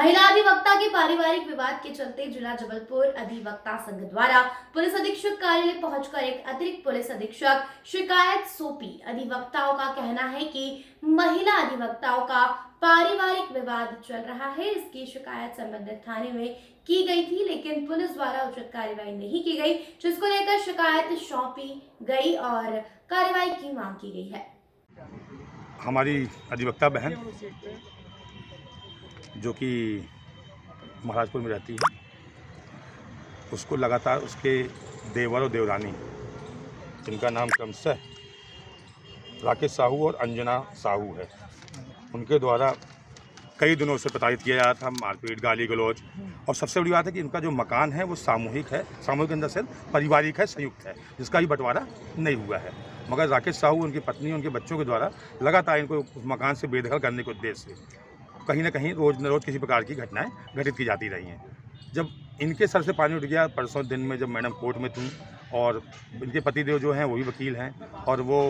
महिला अधिवक्ता के पारिवारिक विवाद के चलते जिला जबलपुर अधिवक्ता संघ द्वारा पुलिस अधीक्षक कार्यालय पहुंचकर एक अतिरिक्त पुलिस अधीक्षक शिकायत सौंपी। अधिवक्ताओं का कहना है कि महिला अधिवक्ताओं का पारिवारिक विवाद चल रहा है। इसकी शिकायत संबंधित थाने में की गई थी, लेकिन पुलिस द्वारा उचित कार्रवाई नहीं की गई, जिसको लेकर शिकायत सौंपी गई और कार्रवाई की मांग की गई है। हमारी अधिवक्ता बहन जो कि महाराजपुर में रहती है, उसको लगातार उसके देवर और देवरानी, जिनका नाम क्रमशः राकेश साहू और अंजना साहू है, उनके द्वारा कई दिनों से प्रताड़ित किया जा रहा था, मारपीट, गाली गलौज। और सबसे बड़ी बात है कि इनका जो मकान है वो सामूहिक है, सामूहिक के अंदर से पारिवारिक है, संयुक्त है, जिसका भी बंटवारा नहीं हुआ है। मगर राकेश साहू, उनकी पत्नी, उनके बच्चों के द्वारा लगातार इनको उस मकान से बेदखल करने के उद्देश्य से कहीं ना कहीं रोज़ न रोज़ किसी प्रकार की घटनाएं घटित की जाती रही हैं। जब इनके सर से पानी उठ गया परसों दिन में, जब मैडम कोर्ट में थी और इनके पतिदेव जो हैं वो भी वकील हैं और वो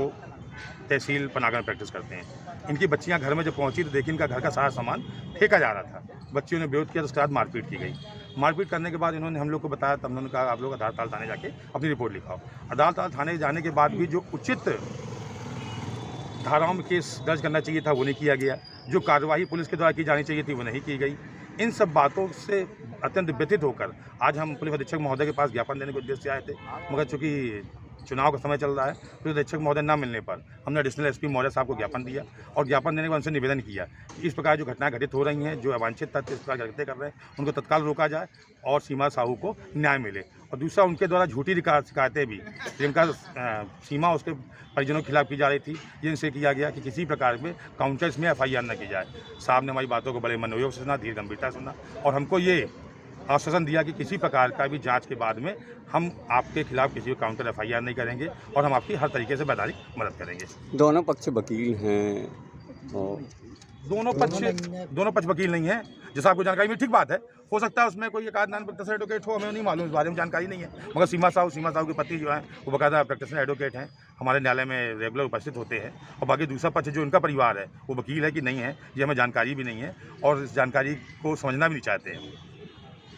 तहसील पनागर में प्रैक्टिस करते हैं। इनकी बच्चियां घर में जब पहुंची तो देखी इनका घर का सारा सामान फेंका जा रहा था। बच्चियों ने विरोध किया तो उसके बाद मारपीट की गई। मारपीट करने के बाद इन्होंने हम लोग को बताया, तब उन्होंने कहा आप लोग अदालत ताल थाने जाके अपनी रिपोर्ट लिखाओ। अदालत ताल थाने जाने के बाद भी जो उचित धाराओं में केस दर्ज करना चाहिए था वो नहीं किया गया, जो कार्यवाही पुलिस के द्वारा की जानी चाहिए थी वो नहीं की गई। इन सब बातों से अत्यंत व्यथित होकर आज हम पुलिस अधीक्षक महोदय के पास ज्ञापन देने के उद्देश्य से आए थे। मगर चूँकि चुनाव का समय चल रहा है, पुलिस अधीक्षक महोदय न मिलने पर हमने एडिशनल एसपी महोदय साहब को ज्ञापन दिया और ज्ञापन देने के बाद उनसे निवेदन किया कि इस प्रकार जो घटनाएं घटित हो रही हैं, जो अवांछित तथ्य इस प्रकार घटित कर रहे हैं, उनको तत्काल रोका जाए और सीमा साहू को न्याय मिले। और दूसरा, उनके द्वारा झूठी शिकायतें भी जिनका सीमा उसके परिजनों के खिलाफ की जा रही थी, जिनसे किया गया कि किसी प्रकार में काउंटर इसमें FIR न की जाए। साहब ने हमारी बातों को बड़े मनोयोग से सुना, धीर गंभीरता से सुना और हमको ये आश्वासन दिया कि किसी प्रकार का भी जांच के बाद में हम आपके खिलाफ किसी काउंटर FIR नहीं करेंगे और हम आपकी हर तरीके से वैधानिक मदद करेंगे। दोनों पक्ष वकील हैं और दोनों पक्ष वकील नहीं है, जैसा आपको जानकारी मिली, ठीक बात है। हो सकता है उसमें कोई एक आध नाम प्रैक्टिशनर एडवोकेट हो, हमें नहीं मालूम, इस बारे में जानकारी नहीं है। मगर सीमा साहू के पति जो हैं वो बाकायदा प्रैक्टिशनर एडवोकेट हैं, हमारे न्यायालय में रेगुलर उपस्थित होते हैं। और बाकी दूसरा पक्ष जो उनका परिवार है वो वकील है कि नहीं है, ये हमें जानकारी भी नहीं है और इस जानकारी को समझना भी नहीं चाहते हैं।